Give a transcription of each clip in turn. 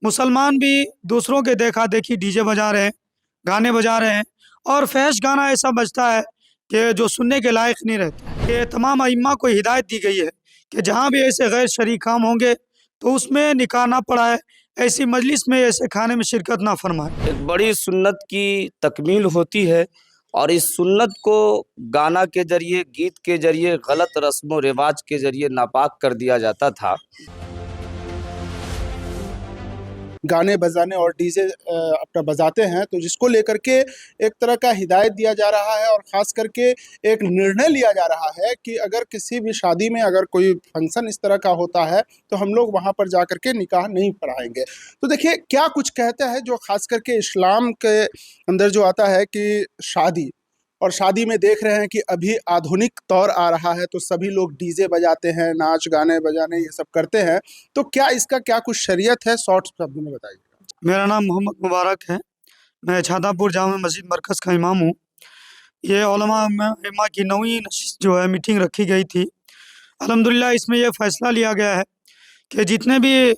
मुसलमान भी दूसरों के देखा देखी डीजे बजा रहे हैं, गाने बजा रहे हैं, और फहश गाना ऐसा बजता है कि जो सुनने के लायक नहीं रहता। कि तमाम अइम्मा को हिदायत दी गई है कि जहाँ भी ऐसे गैर शरई काम होंगे तो उसमें निकाह ना पढ़ाए, ऐसी मजलिस में ऐसे खाने में शिरकत ना फरमाए। एक बड़ी सुन्नत की तकमील होती है और इस सुन्नत को गाना के जरिए, गीत के जरिए, गलत रस्म व रिवाज के जरिए नापाक कर दिया जाता था। गाने बजाने और डीजे अपना बजाते हैं, तो जिसको लेकर के एक तरह का हिदायत दिया जा रहा है और ख़ास करके एक निर्णय लिया जा रहा है कि अगर किसी भी शादी में अगर कोई फंक्शन इस तरह का होता है तो हम लोग वहाँ पर जा कर के निकाह नहीं पढ़ाएंगे। तो देखिए क्या कुछ कहते हैं जो ख़ास करके इस्लाम के अंदर जो आता है कि शादी, और शादी में देख रहे हैं कि अभी आधुनिक दौर आ रहा है तो सभी लोग डीजे बजाते हैं, नाच गाने बजाने ये सब करते हैं। तो क्या इसका क्या कुछ शरीयत है, शॉर्ट शब्दों में बताइएगा। मेरा नाम मोहम्मद मुबारक है। मैं छातापुर जामा मस्जिद मरकज़ का इमाम हूँ। ये उलमा की 9वीं नशिस्त जो है मीटिंग रखी गई थी। अल्हम्दुलिल्लाह इसमें यह फ़ैसला लिया गया है कि जितने भी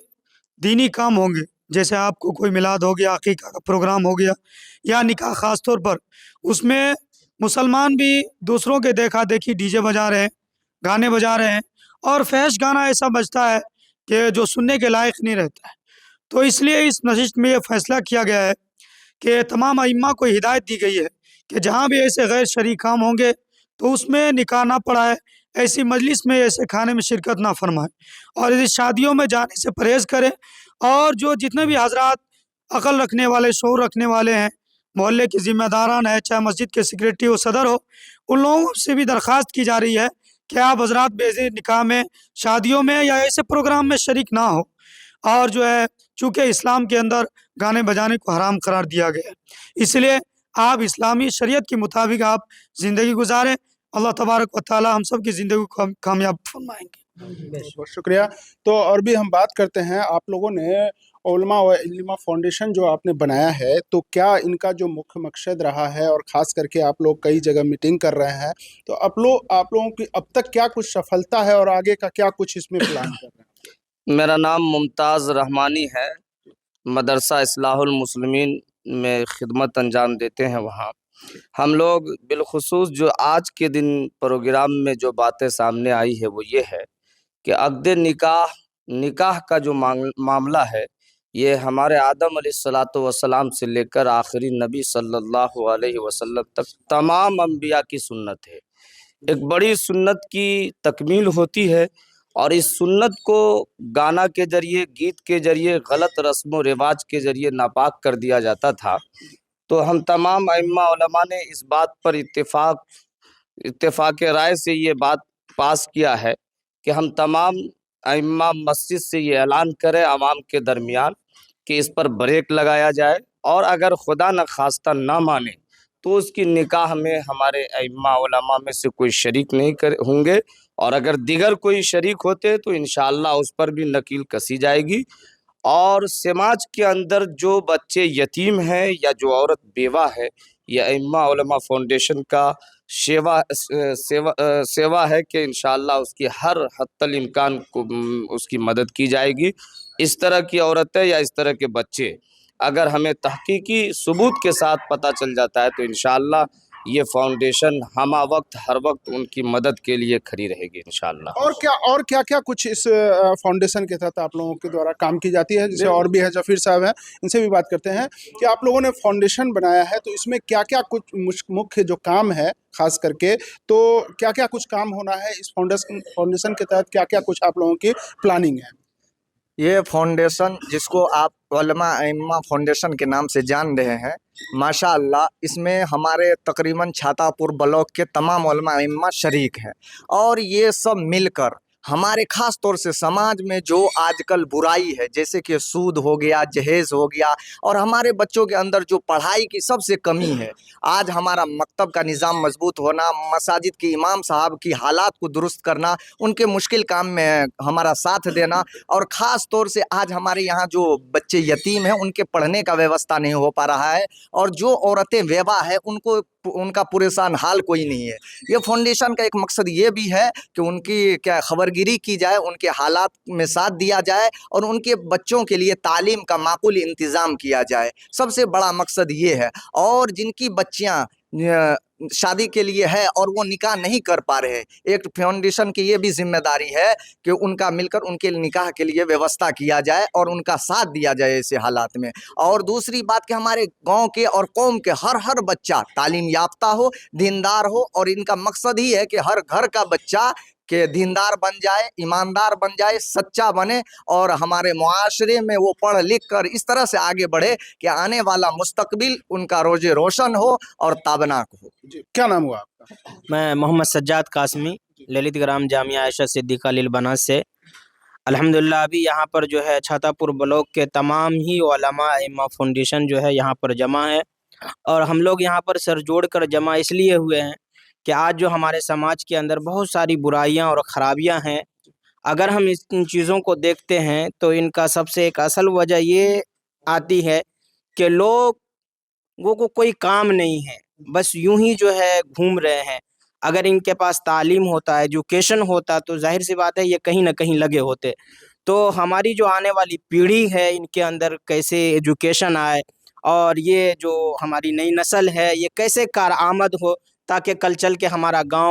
दीनी काम होंगे, जैसे आपको कोई मिलाद हो गया, अकीक़ा का प्रोग्राम हो गया या निकाह ख़ास तौर पर, उसमें मुसलमान भी दूसरों के देखा देखी डीजे बजा रहे हैं, गाने बजा रहे हैं, और फहश गाना ऐसा बजता है कि जो सुनने के लायक नहीं रहता है। तो इसलिए इस नशिस्त में यह फ़ैसला किया गया है कि तमाम अइम्मा को हिदायत दी गई है कि जहाँ भी ऐसे गैर शरई काम होंगे तो उसमें निकाह ना पढ़ाए, ऐसी मजलिस में ऐसे खाने में शिरकत ना फरमाए, और इस शादियों में जाने से परहेज़ करें। और जो जितने भी हजरात अक़ल रखने वाले, शऊर रखने वाले हैं, मोहल्ले के ज़िम्मेदारान है, चाहे मस्जिद के सेक्रेटरी हो, सदर हो, उन लोगों से भी दरख्वास्त की जा रही है कि आप हजरात बेज़े निकाह में, शादियों में या ऐसे प्रोग्राम में शरीक ना हो। और जो है चूँकि इस्लाम के अंदर गाने बजाने को हराम करार दिया गया है, इसलिए आप इस्लामी शरीयत के मुताबिक आप ज़िंदगी गुजारें। अल्लाह तबारक व तआला हम सब की ज़िंदगी को कामयाब फरमाएंगे। बहुत शुक्रिया। तो और भी हम बात करते हैं, आप लोगों ने उलमा व इल्मा फाउंडेशन जो आपने बनाया है, तो क्या इनका जो मुख्य मकसद रहा है, और ख़ास करके आप लोग कई जगह मीटिंग कर रहे हैं, तो आप लोगों की अब तक क्या कुछ सफलता है और आगे का क्या कुछ इसमें प्लान कर रहे हैं। मेरा नाम मुमताज़ रहमानी है। मदरसा इस्लाहुल मुस्लिमीन में खिदमत अंजाम देते हैं। वहाँ हम लोग बिलखुसूस जो आज के दिन प्रोग्राम में जो बातें सामने आई है वो ये है कि अक़्द निकाह, निकाह का जो मामला है, ये हमारे आदम अलैहिस्सलातु वस्सलाम से लेकर आखिरी नबी सल्लल्लाहु अलैहि वसल्लम तक तमाम अंबिया की सुन्नत है। एक बड़ी सुन्नत की तकमील होती है और इस सुन्नत को गाना के जरिए, गीत के जरिए, गलत रस्म व रिवाज के जरिए नापाक कर दिया जाता था। तो हम तमाम अइम्मा उलमा ने इस बात पर इत्तेफाक राय से ये बात पास किया है कि हम तमाम अइम्मा मस्जिद से ये ऐलान करें आवाम के दरमियान कि इस पर ब्रेक लगाया जाए, और अगर खुदा न खास्ता ना माने तो उसकी निकाह में हमारे अइम्मा उलमा में से कोई शरीक नहीं होंगे, और अगर दिगर कोई शरीक होते तो इंशाअल्लाह उस पर भी नकील कसी जाएगी। और समाज के अंदर जो बच्चे यतीम हैं या जो औरत बेवा है, यह अइम्मा उलमा फाउंडेशन का सेवा है कि इंशाअल्लाह उसकी हर हत्तल इम्कान को उसकी मदद की जाएगी। इस तरह की औरतें या इस तरह के बच्चे अगर हमें तहकीकी सबूत के साथ पता चल जाता है तो इंशाअल्लाह ये फाउंडेशन हमा वक्त हर वक्त उनकी मदद के लिए खड़ी रहेगी इंशाअल्लाह। और क्या क्या कुछ इस फाउंडेशन के तहत आप लोगों के द्वारा काम की जाती है, जैसे और भी है जफीर साहब हैं, इनसे भी बात करते हैं कि आप लोगों ने फाउंडेशन बनाया है तो इसमें क्या क्या कुछ मुख्य जो काम है खास करके, तो क्या क्या कुछ काम होना है इस फाउंडेशन के तहत, क्या क्या कुछ आप लोगों की प्लानिंग है। ये फाउंडेशन जिसको आप उलमा अइम्मा फाउंडेशन के नाम से जान रहे हैं, माशाअल्लाह इसमें हमारे तकरीबन छातापुर ब्लॉक के तमाम उलमा अइम्मा शरीक हैं, और ये सब मिलकर हमारे ख़ास तौर से समाज में जो आजकल बुराई है, जैसे कि सूद हो गया, जहेज़ हो गया, और हमारे बच्चों के अंदर जो पढ़ाई की सबसे कमी है, आज हमारा मकतब का निज़ाम मजबूत होना, मसाजिद के इमाम साहब की हालात को दुरुस्त करना, उनके मुश्किल काम में हमारा साथ देना, और ख़ास तौर से आज हमारे यहाँ जो बच्चे यतीम हैं उनके पढ़ने का व्यवस्था नहीं हो पा रहा है, और जो औरतें बेवा है उनको उनका परेशान हाल कोई नहीं है। ये फाउंडेशन का एक मकसद ये भी है कि उनकी क्या खबरगिरी की जाए, उनके हालात में साथ दिया जाए और उनके बच्चों के लिए तालीम का माकूल इंतज़ाम किया जाए। सबसे बड़ा मकसद ये है। और जिनकी बच्चियाँ शादी के लिए है और वो निकाह नहीं कर पा रहे हैं, एक फाउंडेशन की ये भी जिम्मेदारी है कि उनका मिलकर उनके निकाह के लिए व्यवस्था किया जाए और उनका साथ दिया जाए ऐसे हालात में। और दूसरी बात कि हमारे गांव के और कौम के हर बच्चा तालीम याफ्ता हो, दीनदार हो, और इनका मकसद ही है कि हर घर का बच्चा के दीनदार बन जाए, ईमानदार बन जाए, सच्चा बने और हमारे मुआशरे में वो पढ़ लिख कर इस तरह से आगे बढ़े कि आने वाला मुस्तकबिल उनका रोजे रोशन हो और ताबनाक हो। जी, क्या नाम हुआ आपका? मैं मोहम्मद सज्जाद कासमी, ललित ग्राम जामिया आयशा सिद्दीक़ा लील बनास से। अल्हम्दुलिल्लाह अभी यहाँ पर जो है छातापुर ब्लॉक के तमाम ही उलमा इम्मा फाउंडेशन जो है यहाँ पर जमा है। और हम लोग यहाँ पर सर जोड़ कर जमा इसलिए हुए हैं कि आज जो हमारे समाज के अंदर बहुत सारी बुराइयां और ख़राबियां हैं, अगर हम इन चीज़ों को देखते हैं तो इनका सबसे एक असल वजह ये आती है कि लोगों को कोई काम नहीं है, बस यूं ही जो है घूम रहे हैं। अगर इनके पास तालीम होता, एजुकेशन होता, तो जाहिर सी बात है ये कहीं ना कहीं लगे होते। तो हमारी जो आने वाली पीढ़ी है इनके अंदर कैसे एजुकेशन आए और ये जो हमारी नई नस्ल है ये कैसे कारआमद हो, ताकि कल चल के हमारा गांव